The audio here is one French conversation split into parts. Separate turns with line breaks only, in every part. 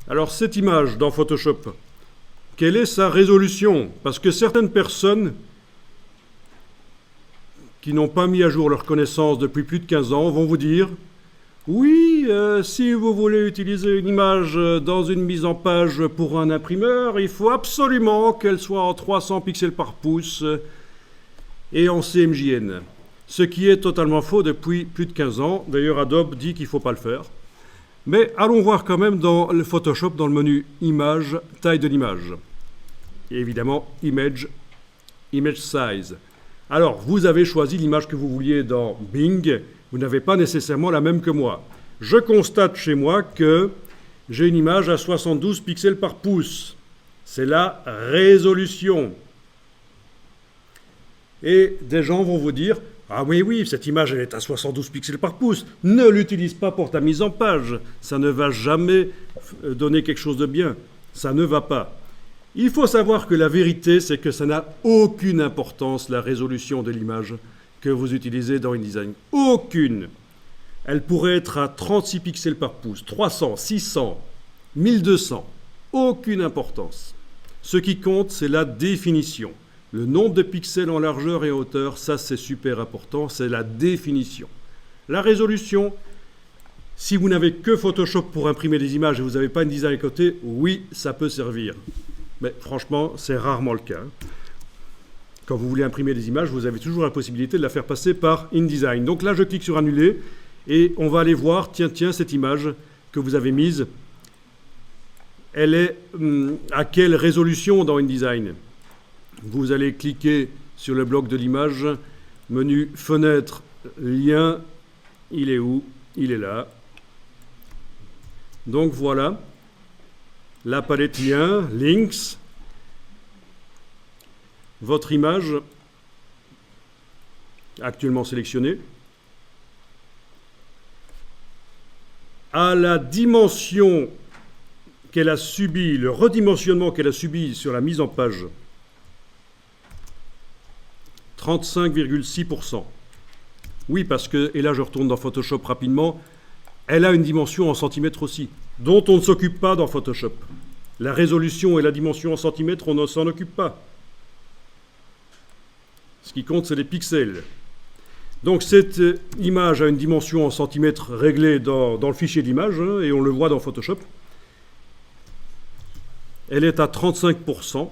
Alors cette image dans Photoshop, quelle est sa résolution? Parce que certaines personnes qui n'ont pas mis à jour leur connaissance depuis plus de 15 ans vont vous dire « Oui, si vous voulez utiliser une image dans une mise en page pour un imprimeur, il faut absolument qu'elle soit en 300 pixels par pouce et en CMJN. » Ce qui est totalement faux depuis plus de 15 ans. D'ailleurs, Adobe dit qu'il ne faut pas le faire. Mais allons voir quand même dans le Photoshop, dans le menu Image, taille de l'image. Et évidemment, Image Size. Alors, vous avez choisi l'image que vous vouliez dans Bing. Vous n'avez pas nécessairement la même que moi. Je constate chez moi que j'ai une image à 72 pixels par pouce. C'est la résolution. Et des gens vont vous dire « Ah oui, cette image elle est à 72 pixels par pouce. Ne l'utilise pas pour ta mise en page. Ça ne va jamais donner quelque chose de bien. Ça ne va pas. » Il faut savoir que la vérité, c'est que ça n'a aucune importance, la résolution de l'image que vous utilisez dans InDesign. Aucune. Elle pourrait être à 36 pixels par pouce, 300, 600, 1200. Aucune importance. Ce qui compte, c'est la définition. Le nombre de pixels en largeur et en hauteur, ça c'est super important, c'est la définition. La résolution, si vous n'avez que Photoshop pour imprimer des images et vous n'avez pas InDesign à côté, oui, ça peut servir. Mais franchement, c'est rarement le cas. Quand vous voulez imprimer des images, vous avez toujours la possibilité de la faire passer par InDesign. Donc là, je clique sur Annuler et on va aller voir, tiens, cette image que vous avez mise, elle est à quelle résolution dans InDesign? Vous allez cliquer sur le bloc de l'image, menu Fenêtre, Lien, il est où? Il est là. Donc voilà, la palette Lien, Links, votre image actuellement sélectionnée, à la dimension qu'elle a subie, le redimensionnement qu'elle a subi sur la mise en page, 35,6%. Oui, parce que, et là je retourne dans Photoshop rapidement, elle a une dimension en centimètres aussi, dont on ne s'occupe pas dans Photoshop. La résolution et la dimension en centimètres, on ne s'en occupe pas. Ce qui compte, c'est les pixels. Donc cette image a une dimension en centimètres réglée dans le fichier d'image, hein, et on le voit dans Photoshop. Elle est à 35%.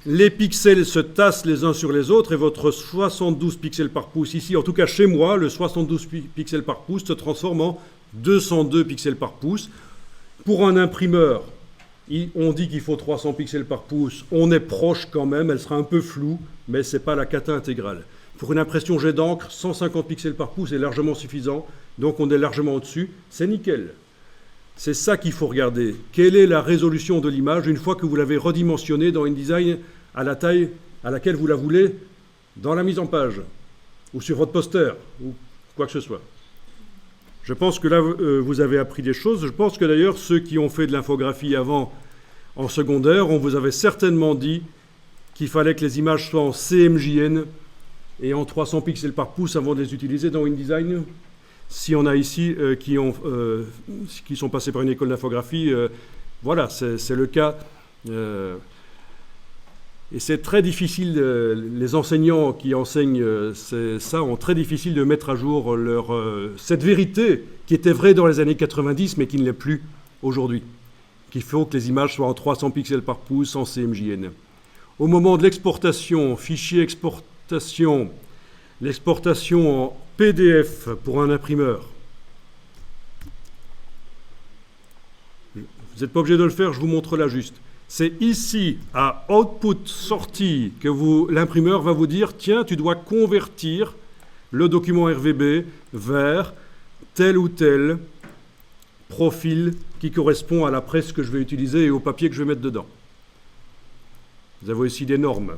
Les pixels se tassent les uns sur les autres et votre 72 pixels par pouce ici, en tout cas chez moi, le 72 pixels par pouce se transforme en 202 pixels par pouce. Pour un imprimeur, on dit qu'il faut 300 pixels par pouce, on est proche quand même, elle sera un peu floue, mais ce n'est pas la cata intégrale. Pour une impression jet d'encre, 150 pixels par pouce est largement suffisant, donc on est largement au-dessus, c'est nickel. C'est ça qu'il faut regarder. Quelle est la résolution de l'image une fois que vous l'avez redimensionnée dans InDesign à la taille à laquelle vous la voulez dans la mise en page, ou sur votre poster, ou quoi que ce soit. Je pense que là, vous avez appris des choses. Je pense que d'ailleurs, ceux qui ont fait de l'infographie avant, en secondaire, on vous avait certainement dit qu'il fallait que les images soient en CMJN et en 300 pixels par pouce avant de les utiliser dans InDesign. Si on a ici qui sont passés par une école d'infographie, voilà, c'est le cas. Et c'est très difficile, les enseignants qui enseignent ça ont très difficile de mettre à jour cette vérité qui était vraie dans les années 90 mais qui ne l'est plus aujourd'hui. Qu'il faut que les images soient en 300 pixels par pouce en CMJN. Au moment de l'exportation, fichier exportation, l'exportation en PDF pour un imprimeur. Vous n'êtes pas obligé de le faire, je vous montre là juste. C'est ici, à Output Sortie, que l'imprimeur va vous dire « Tiens, tu dois convertir le document RVB vers tel ou tel profil qui correspond à la presse que je vais utiliser et au papier que je vais mettre dedans. » Vous avez aussi des normes.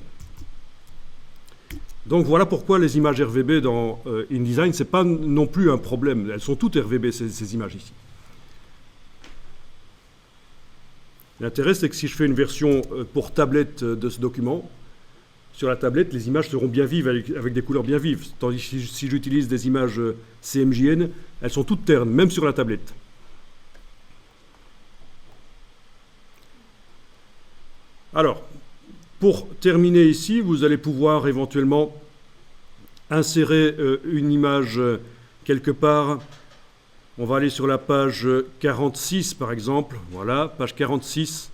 Donc voilà pourquoi les images RVB dans InDesign, ce n'est pas non plus un problème. Elles sont toutes RVB, ces images ici. L'intérêt, c'est que si je fais une version pour tablette de ce document, sur la tablette, les images seront bien vives, avec des couleurs bien vives. Tandis que si j'utilise des images CMJN, elles sont toutes ternes, même sur la tablette. Alors, pour terminer ici, vous allez pouvoir éventuellement insérer une image quelque part. On va aller sur la page 46 par exemple. Voilà, page 46.